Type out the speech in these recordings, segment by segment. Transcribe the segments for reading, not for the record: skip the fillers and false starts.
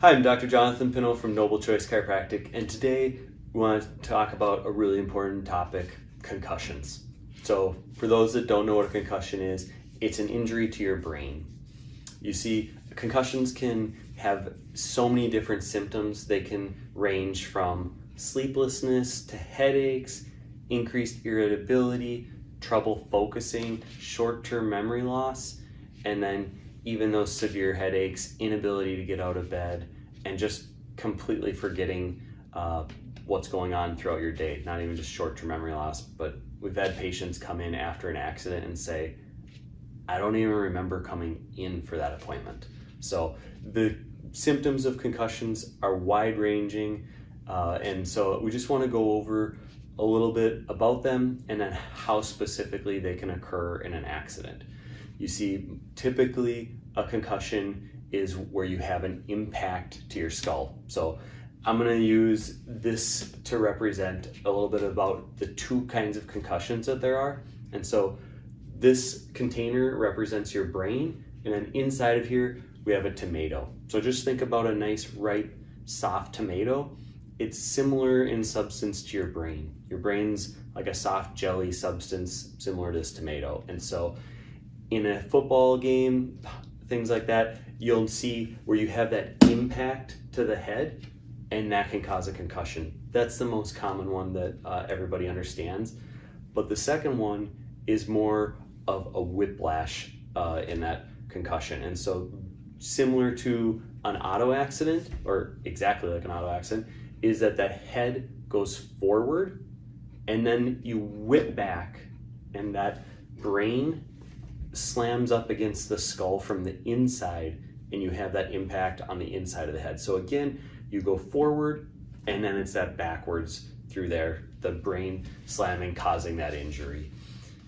Hi, I'm Dr. Jonathan Pino from Noble Choice Chiropractic, and today we want to talk about a really important topic, concussions. So for those that don't know what a concussion is, it's an injury to your brain. You see, concussions can have so many different symptoms. They can range from sleeplessness to headaches, increased irritability, trouble focusing, short-term memory loss, and then even those severe headaches, inability to get out of bed, and just completely forgetting what's going on throughout your day. Not even just short-term memory loss, but we've had patients come in after an accident and say, I don't even remember coming in for that appointment. So the symptoms of concussions are wide-ranging, and so we just want to go over a little bit about them and then how specifically they can occur in an accident. You see, typically a concussion is where you have an impact to your skull. So I'm going to use this to represent a little bit about the two kinds of concussions that there are. And so this container represents your brain, and then inside of here we have a tomato. So just think about a nice, ripe, soft tomato. It's similar in substance to your brain. Your brain's like a soft jelly substance similar to this tomato. And so in a football game, things like that, you'll see where you have that impact to the head, and that can cause a concussion. That's the most common one that everybody understands. But the second one is more of a whiplash in that concussion. And so similar to an auto accident, or exactly like an auto accident, is that the head goes forward and then you whip back, and that brain slams up against the skull from the inside, and you have that impact on the inside of the head. So again, you go forward and then it's that backwards through there, the brain slamming, causing that injury.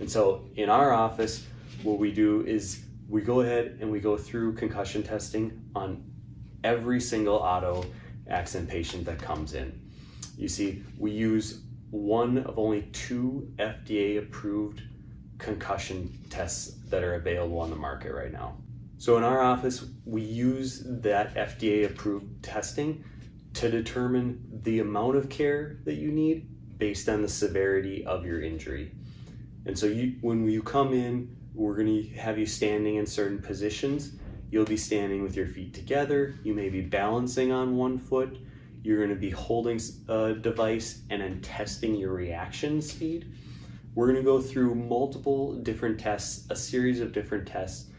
And so in our office, what we do is we go ahead and we go through concussion testing on every single auto accident patient that comes in. You see, we use one of only 2 FDA approved concussion tests that are available on the market right now. So in our office, we use that FDA approved testing to determine the amount of care that you need based on the severity of your injury. And so when you come in, we're going to have you standing in certain positions. You'll be standing with your feet together. You may be balancing on one foot. You're going to be holding a device and then testing your reaction speed. We're going to go through multiple different tests, a series of different tests,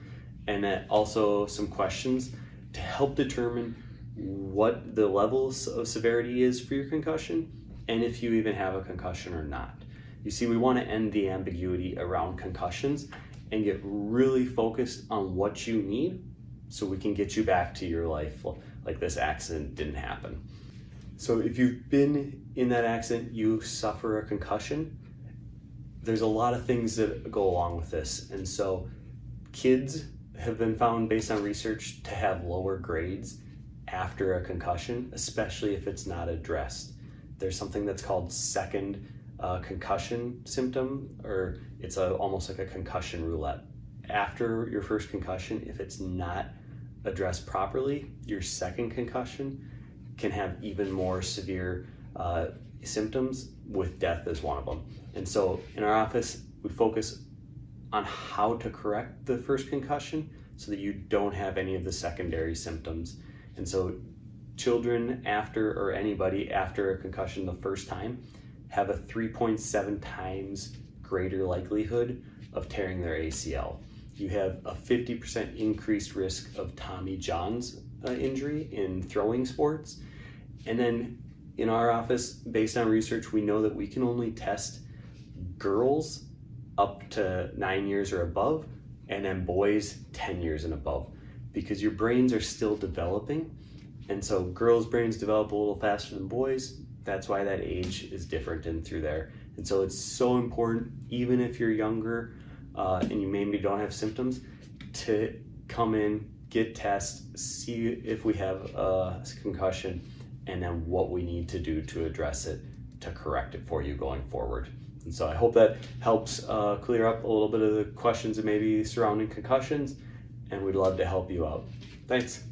and also some questions to help determine what the levels of severity is for your concussion, and if you even have a concussion or not. You see, we want to end the ambiguity around concussions and get really focused on what you need so we can get you back to your life like this accident didn't happen. So if you've been in that accident, you suffer a concussion, there's a lot of things that go along with this. And so kids have been found, based on research, to have lower grades after a concussion, especially if it's not addressed. There's something that's called second concussion symptom, or it's almost like a concussion roulette. After your first concussion, if it's not addressed properly, your second concussion can have even more severe symptoms, with death as one of them. And so in our office, we focus on how to correct the first concussion so that you don't have any of the secondary symptoms. And so children or anybody after a concussion the first time have a 3.7 times greater likelihood of tearing their ACL. You have a 50% increased risk of Tommy John's injury in throwing sports. And then in our office, based on research, we know that we can only test girls up to 9 years or above, and then boys 10 years and above, because your brains are still developing. And so girls' brains develop a little faster than boys. That's why that age is different in through there. And so it's so important, even if you're younger and you maybe don't have symptoms, to come in, get tests, see if we have a concussion, and then what we need to do to address it, to correct it for you going forward. And so I hope that helps clear up a little bit of the questions that may be surrounding concussions, and we'd love to help you out. Thanks.